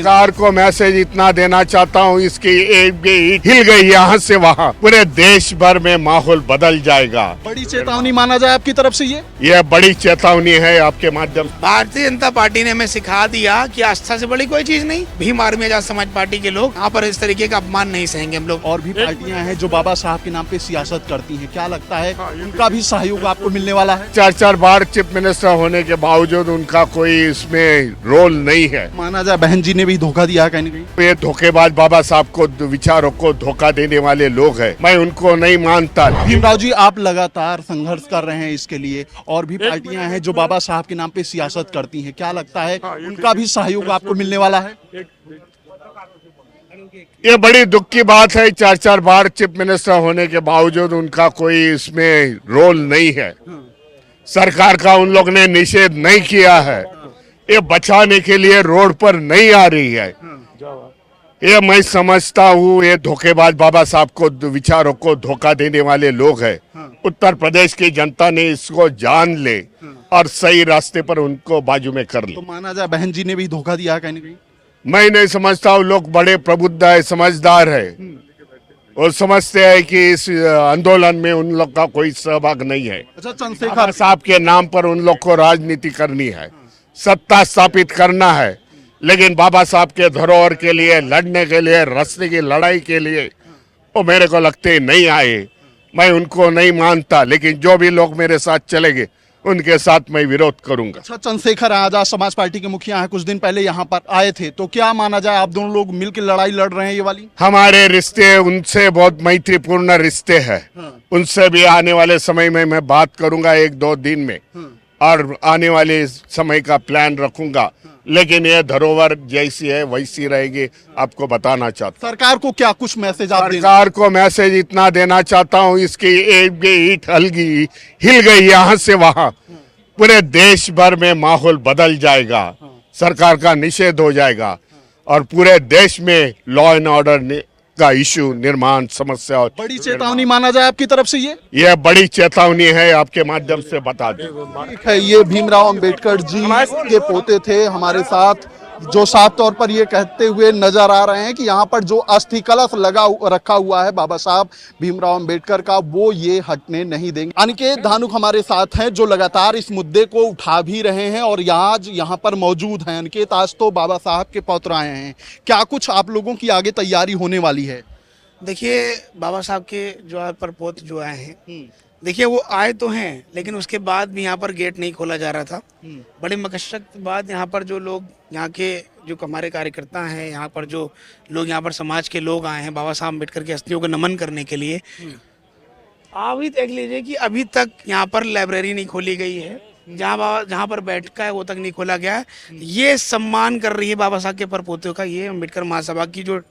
सरकार को मैसेज इतना देना चाहता हूँ, इसकी एक भी ईंट हिल गई यहाँ से वहाँ, पूरे देश भर में माहौल बदल जाएगा। बड़ी चेतावनी माना जाए आपकी तरफ से ये बड़ी चेतावनी है आपके माध्यम से। भारतीय जनता पार्टी ने हमें सिखा दिया कि आस्था से बड़ी कोई चीज नहीं। भीम आर्मी आजाद समाज पार्टी के लोग यहाँ पर इस तरीके का अपमान नहीं सहेंगे हम लोग। और भी पार्टियां हैं जो बाबा साहब के नाम पे सियासत करती हैं, क्या लगता है उनका भी सहयोग आपको मिलने वाला है? 4 बार चीफ मिनिस्टर होने के बावजूद उनका कोई इसमें रोल नहीं है। माना जाए बहन जी ने भी धोखा दिया है कहीं न कहीं। ये धोखेबाज बाबा साहब को, विचारों को धोखा देने वाले लोग हैं, मैं उनको नहीं मानता। भीमराव जी, आप लगातार संघर्ष कर रहे हैं इसके लिए, और भी पार्टियां हैं जो बाबा साहब के नाम पे सियासत करती हैं, क्या लगता है उनका भी सहयोग आपको मिलने वाला है? ये बड़ी दुख की बात है, 4 बार चीफ मिनिस्टर होने के बावजूद उनका कोई इसमें रोल नहीं है। सरकार का उन लोग ने निषेध नहीं किया है। ये बचाने के लिए रोड पर नहीं आ रही है। ये मैं समझता हूँ ये धोखेबाज बाबा साहब को, विचारों को धोखा देने वाले लोग हैं। उत्तर प्रदेश की जनता ने इसको जान ले और सही रास्ते पर उनको बाजू में कर ले। तो माना जाए बहन जी ने भी धोखा दिया है कहीं न कहीं। मैं नहीं समझता हूँ, लोग बड़े प्रबुद्ध है, समझदार है। वो समझते हैं कि इस आंदोलन में उन लोग का कोई सहभाग नहीं है। अच्छा, बाबा चंद्रशेखर साहब के नाम पर उन लोग को राजनीति करनी है, सत्ता स्थापित करना है, लेकिन बाबा साहब के धरोहर के लिए लड़ने के लिए, रास्ते की लड़ाई के लिए वो मेरे को लगते नहीं आए। मैं उनको नहीं मानता, लेकिन जो भी लोग मेरे साथ चलेंगे उनके साथ मैं विरोध करूंगा। अच्छा, चंद्रशेखर आजाद समाज पार्टी के मुखिया हैं, कुछ दिन पहले यहाँ पर आए थे, तो क्या माना जाए आप दोनों लोग मिलकर लड़ाई लड़ रहे हैं ये वाली? हमारे रिश्ते उनसे बहुत मैत्रीपूर्ण रिश्ते हैं। उनसे भी आने वाले समय में मैं बात करूंगा 1-2 दिन में, और आने वाले समय का प्लान रखूंगा। लेकिन ये धरोहर जैसी है वैसी रहेगी, आपको बताना चाहता हूँ। सरकार को क्या कुछ मैसेज आप देना? सरकार को मैसेज इतना देना चाहता हूँ, इसकी एक भी ईंट हिल गई यहाँ से वहाँ, पूरे देश भर में माहौल बदल जाएगा। सरकार का निषेध हो जाएगा और पूरे देश में लॉ एंड ऑर्डर का इशू, निर्माण समस्या। बड़ी चेतावनी माना जाए आपकी तरफ से ये बड़ी चेतावनी है, आपके माध्यम से बता दें। ठीक है, ये भीमराव अंबेडकर जी के पोते थे हमारे साथ, जो साफ तौर पर ये कहते हुए नजर आ रहे हैं कि यहाँ पर जो अस्थि कलश रखा हुआ है बाबा साहब भीमराव अंबेडकर का, वो ये हटने नहीं देंगे। अनिकेत धानुक हमारे साथ हैं जो लगातार इस मुद्दे को उठा भी रहे हैं और आज यहाँ पर मौजूद हैं। अनिकेत, आज तो बाबा साहब के पौत्र आए हैं, क्या कुछ आप लोगों की आगे तैयारी होने वाली है? देखिए, बाबा साहब के जो परपोत जो आए हैं, देखिए वो आए तो हैं, लेकिन उसके बाद भी यहाँ पर गेट नहीं खोला जा रहा था। बड़ी मशक्कत के बाद यहाँ पर जो लोग, यहाँ के जो हमारे कार्यकर्ता हैं, यहाँ पर जो लोग, यहाँ पर समाज के लोग आए हैं बाबा साहब अम्बेडकर की अस्थियों को नमन करने के लिए। आप भी देख लीजिए कि अभी तक यहाँ पर लाइब्रेरी नहीं खोली गई है, जहाँ पर बैठका है वो तक नहीं खोला गया है। ये सम्मान कर रही है बाबा साहब के परपोतों का। ये अम्बेडकर महासभा की जो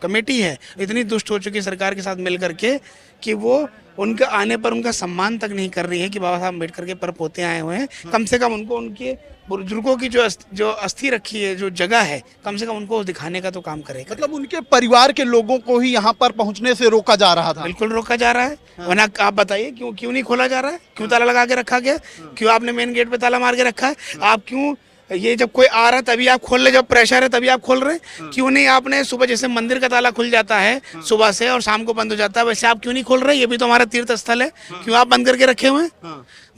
कमेटी है इतनी दुष्ट हो चुकी है सरकार के साथ मिल करके कि वो उनके आने पर उनका सम्मान तक नहीं कर रही है कि बाबा साहब अम्बेडकर के परपोते आए हुए हैं। कम से कम उनको उनके बुजुर्गों की जो अस्थि रखी है, जो जगह है, कम से कम उनको दिखाने का तो काम करेगा। मतलब उनके परिवार के लोगों को ही यहाँ पर पहुँचने से रोका जा रहा था? बिल्कुल रोका जा रहा है। वरना आप बताइए क्यों नहीं खोला जा रहा है? क्यों ताला लगा के रखा गया? क्यों आपने मेन गेट पे ताला मार के रखा है? आप क्यों, ये जब कोई आ रहा है तभी आप खोल रहे, जब प्रेशर है तभी आप खोल रहे हैं? क्यों नहीं आपने सुबह, जैसे मंदिर का ताला खुल जाता है सुबह से और शाम को बंद हो जाता है, वैसे आप क्यों नहीं खोल रहे? ये भी तो हमारा तीर्थ स्थल है, क्यों आप बंद करके रखे हुए हैं?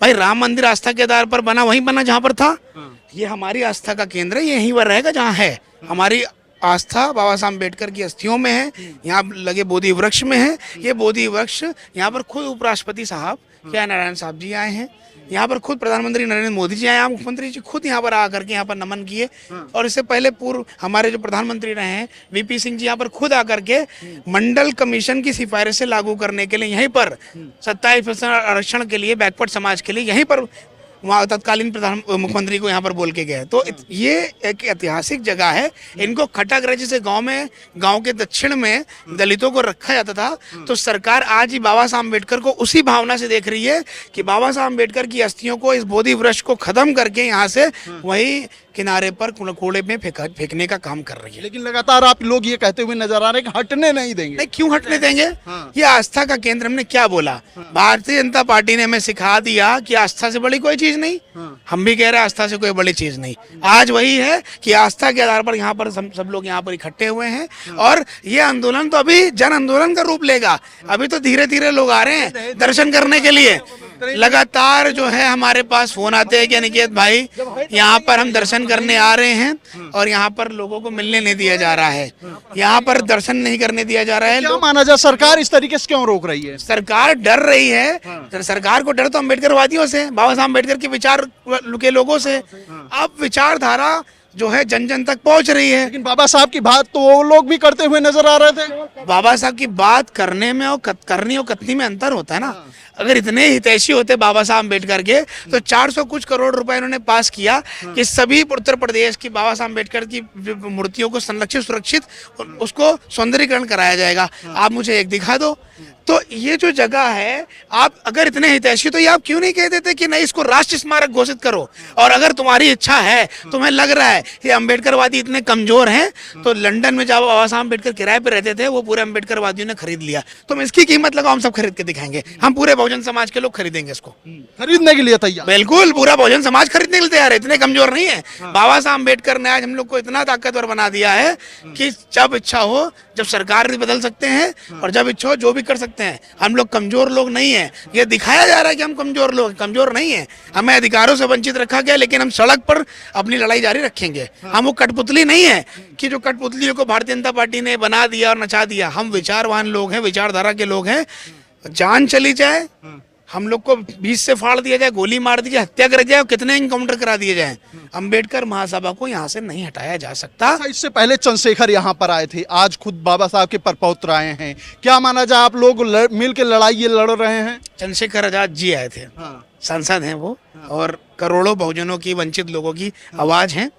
भाई, राम मंदिर आस्था के आधार पर बना, वहीं बना जहाँ पर था। ये हमारी आस्था का केंद्र है, यहीं पर रहेगा जहाँ है। हमारी आस्था बाबा साहब अम्बेडकर की अस्थियों में है, यहाँ लगे बोधि वृक्ष में है। ये बोधि वृक्ष, यहाँ पर खुद उपराष्ट्रपति साहब क्या नारायण साहब जी आए हैं, यहाँ पर खुद प्रधानमंत्री नरेंद्र मोदी जी आए, मुख्यमंत्री जी खुद यहाँ पर आकर के यहाँ पर नमन किए। और इससे पहले पूर्व हमारे जो प्रधानमंत्री रहे हैं VP सिंह जी यहाँ पर खुद आकर के मंडल कमीशन की सिफारिशें लागू करने के लिए, यहीं पर 27% आरक्षण के लिए बैकवर्ड समाज के लिए, यहीं पर वहाँ तत्कालीन मुख्यमंत्री को यहाँ पर बोल के गए। तो ये एक ऐतिहासिक जगह है। इनको खटागृह जैसे गांव के दक्षिण में दलितों को रखा जाता था, तो सरकार आज ही बाबा साहब अम्बेडकर को उसी भावना से देख रही है कि बाबा साहब अम्बेडकर की अस्थियों को, इस बोधि वृक्ष को खत्म करके यहाँ से वही किनारे पर कूड़े में फेंकने का काम कर रही है। लेकिन लगातार आप लोग ये कहते हुए नजर आ रहे हैं कि हटने नहीं देंगे। नहीं, क्यों हटने देंगे? ये आस्था का केंद्र। हमने क्या बोला? भारतीय जनता पार्टी ने हमें सिखा दिया कि आस्था से बड़ी कोई चीज नहीं। हम भी कह रहे हैं आस्था से कोई बड़ी चीज नहीं। आज वही है कि आस्था के आधार पर यहाँ पर सब लोग यहाँ पर इकट्ठे हुए हैं और ये आंदोलन तो अभी जन आंदोलन का रूप लेगा। अभी तो धीरे धीरे लोग आ रहे हैं दर्शन करने के लिए। लगातार जो है हमारे पास फोन आते हैं कि अनिकेत भाई यहाँ पर हम दर्शन करने आ रहे हैं और यहाँ पर लोगों को मिलने नहीं दिया जा रहा है, यहाँ पर दर्शन नहीं करने दिया जा रहा है। क्या माना जाए सरकार इस तरीके से क्यों रोक रही है? सरकार डर रही है। सरकार को डर तो अम्बेडकरवादियों से, बाबा साहब अम्बेडकर के विचार के लोगों से। अब विचारधारा जो है जन जन तक पहुंच रही है। लेकिन बाबा साहब की बात तो वो लोग भी करते हुए नजर आ रहे थे। बाबा साहब की बात करने में और करनी और कथनी में अंतर होता है ना। अगर इतने हितैषी होते बाबा साहब अम्बेडकर के तो 400 कुछ करोड़ रुपए इन्होंने पास किया कि सभी उत्तर प्रदेश की बाबा साहब अम्बेडकर की मूर्तियों को संरक्षित सुरक्षित उसको सौंदर्यीकरण कराया जाएगा। आप मुझे एक दिखा दो। तो ये जो जगह है, आप अगर इतने हितैषी तो ये आप क्यों नहीं कह देते कि नहीं इसको राष्ट्रीय स्मारक घोषित करो? और अगर तुम्हारी इच्छा है, तुम्हें लग रहा है कि अम्बेडकरवादी इतने कमजोर हैं, तो लंदन में जब बाबा साहब अम्बेडकर किराए पे रहते थे वो पूरे अम्बेडकरवादियों ने खरीद लिया। तुम इसकी कीमत लगाओ, हम सब खरीद के दिखाएंगे। हम पूरे बहुजन समाज के लोग खरीदेंगे इसको, खरीदने के लिए तैयार। बिल्कुल पूरा बहुजन समाज खरीदने के लिए तैयार है। इतने कमजोर नहीं है। बाबा साहब अम्बेडकर ने आज हम लोग को इतना ताकतवर बना दिया है कि जब इच्छा हो, जब सरकार भी बदल सकते हैं और जब इच्छा हो जो भी कर सकते हैं। हम लोग कमजोर लोग नहीं है। ये दिखाया जा रहा है कि हम कमजोर नहीं है। हमें अधिकारों से वंचित रखा गया, लेकिन हम सड़क पर अपनी लड़ाई जारी रखेंगे। हम वो कठपुतली नहीं है कि जो कठपुतलियों को भारतीय जनता पार्टी ने बना दिया और नचा दिया। हम विचारवान लोग हैं, विचारधारा के लोग हैं। जान चली जाए, हम लोग को बीच से फाड़ दिया जाए, गोली मार दी जाए, हत्या कर जाए, कितने इनकाउंटर करा दिए जाए, अंबेडकर महासभा को यहाँ से नहीं हटाया जा सकता। इससे पहले चंद्रशेखर यहाँ पर आए थे, आज खुद बाबा साहब के परपौत्र आए हैं। क्या माना जाए आप लोग मिल के लड़ाई ये लड़ रहे हैं? चंद्रशेखर आजाद जी आए थे, सांसद हैं वो, और करोड़ों बहुजनों की, वंचित लोगों की आवाज हैं।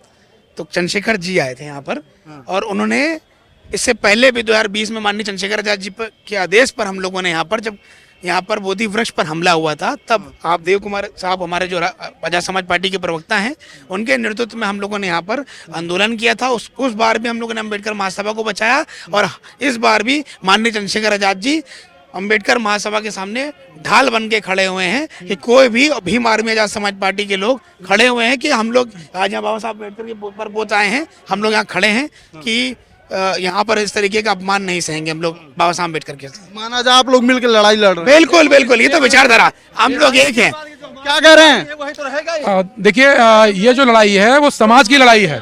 तो चंद्रशेखर जी आए थे यहाँ पर और उन्होंने इससे पहले भी 2020 में माननीय चंद्रशेखर आजाद जी के आदेश पर हम लोगों ने यहाँ पर, जब यहाँ पर बोधि वृक्ष पर हमला हुआ था, तब आप देव कुमार साहब हमारे जो प्रजा समाज पार्टी के प्रवक्ता हैं, उनके नेतृत्व में हम लोगों ने यहाँ पर आंदोलन किया था। उस बार भी हम लोगों ने अम्बेडकर महासभा को बचाया और इस बार भी माननीय चंद्रशेखर आजाद जी अम्बेडकर महासभा के सामने ढाल बन के खड़े हुए हैं कि कोई भी भीम आर्मी आजाद समाज पार्टी के लोग खड़े हुए हैं कि हम लोग आज यहाँ बाबा साहब अम्बेडकर के पर बोत आए हैं। हम लोग यहाँ खड़े हैं कि यहाँ पर इस तरीके का अपमान नहीं सहेंगे हम लोग बाबा साहब अम्बेडकर के। माना जाए आप लोग मिलकर लड़ाई लड़ रहे हैं। बिल्कुल बिल्कुल, ये तो विचारधारा, हम लोग एक हैं। क्या कह रहे हैं? देखिए, ये जो लड़ाई है वो समाज की लड़ाई है।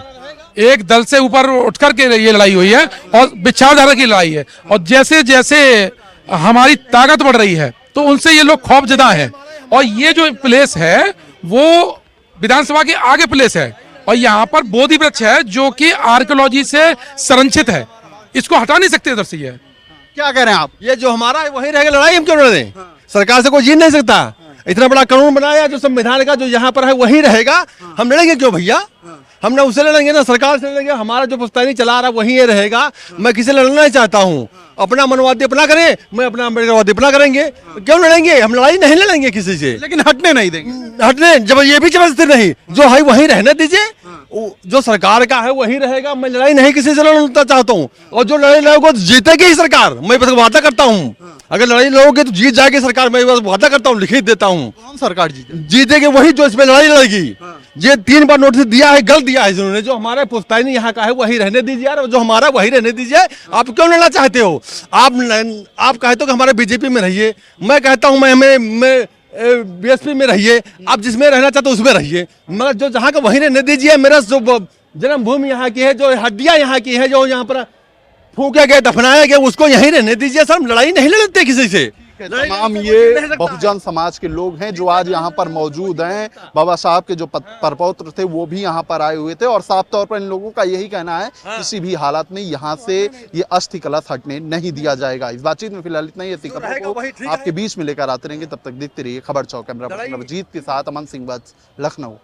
एक दल से ऊपर उठकर के ये लड़ाई हुई है और विचारधारा की लड़ाई है। और जैसे जैसे हमारी ताकत बढ़ रही है तो उनसे ये लोग खौफजदा है। और ये जो प्लेस है वो विधानसभा के आगे प्लेस है और यहाँ पर बोधि वृक्ष है जो कि आर्कियोलॉजी से संरक्षित है। इसको हटा नहीं सकते इधर से। ये क्या कह रहे हैं आप? ये जो हमारा है वही रहेगा, लड़ाई हम क्यों लड़ दें? सरकार से कोई जीत नहीं सकता। इतना बड़ा कानून बनाया जो संविधान का, जो यहाँ पर है वही रहेगा। हम लड़ेंगे क्यों भैया? हम ना उससे लड़ेंगे ना सरकार से लड़ेंगे। हमारा जो पुश्तैनी चला रहा है वही ये रहेगा। मैं किसी लड़ना नहीं चाहता हूँ। अपना मनवादी अपना करें, मैं अपना अम्बेडकरवादी अपना करेंगे। क्यों लड़ेंगे? हम लड़ाई नहीं लड़ेंगे किसी से, लेकिन हटने नहीं देंगे। हटने जब ये भी जबरदस्ती नहीं, जो है वही रहने दीजिए। जो सरकार का है वही रहेगा। मैं लड़ाई नहीं किसी से लड़ना चाहता हूँ। और जो लड़ाई लड़ोगे तो जीतेगी ही सरकार, मैं वादा करता हूँ। अगर लड़ाई लड़ोगे तो जीत जाएगी सरकार, मैं वादा करता हूँ, लिखित देता हूँ। कौन सरकार जीतेगी? वही जो इसमें लड़ाई लड़ेगी। ये 3 बार नोटिस दिया है, गलत दिया है जिन्होंने। जो हमारे पुश्तैनी यहाँ का है वही रहने दीजिए यार, जो हमारा वही रहने दीजिए। आप क्यों लड़ना चाहते हो? आप कहते हो कि हमारे बीजेपी में रहिए, मैं कहता हूँ मैं बीएसपी में रहिए। आप जिसमें रहना चाहते हो उसमें रहिए, मगर जो जहाँ का वही रहने दीजिए। मेरा जो जन्मभूमि यहाँ की है, जो हड्डियाँ यहाँ की है, जो यहाँ पर फूंका गया, दफनाया गया, उसको यहीं रहने दीजिए। सर हम लड़ाई नहीं लड़ते किसी से। तमाम ये बहुजन समाज के लोग हैं जो आज यहाँ पर मौजूद हैं। बाबा साहब के जो परपौत्र थे वो भी यहाँ पर आए हुए थे और साफ तौर पर इन लोगों का यही कहना है किसी भी हालत में यहाँ से ये अस्थि कलश हटने नहीं दिया जाएगा। इस बातचीत में फिलहाल इतना ही। ऐसी खबरों को आपके बीच में लेकर आते रहेंगे। तब तक देखते रहिए खबर 4। कैमरा पर्सन अभिजीत के साथ अमन सिंह, लखनऊ।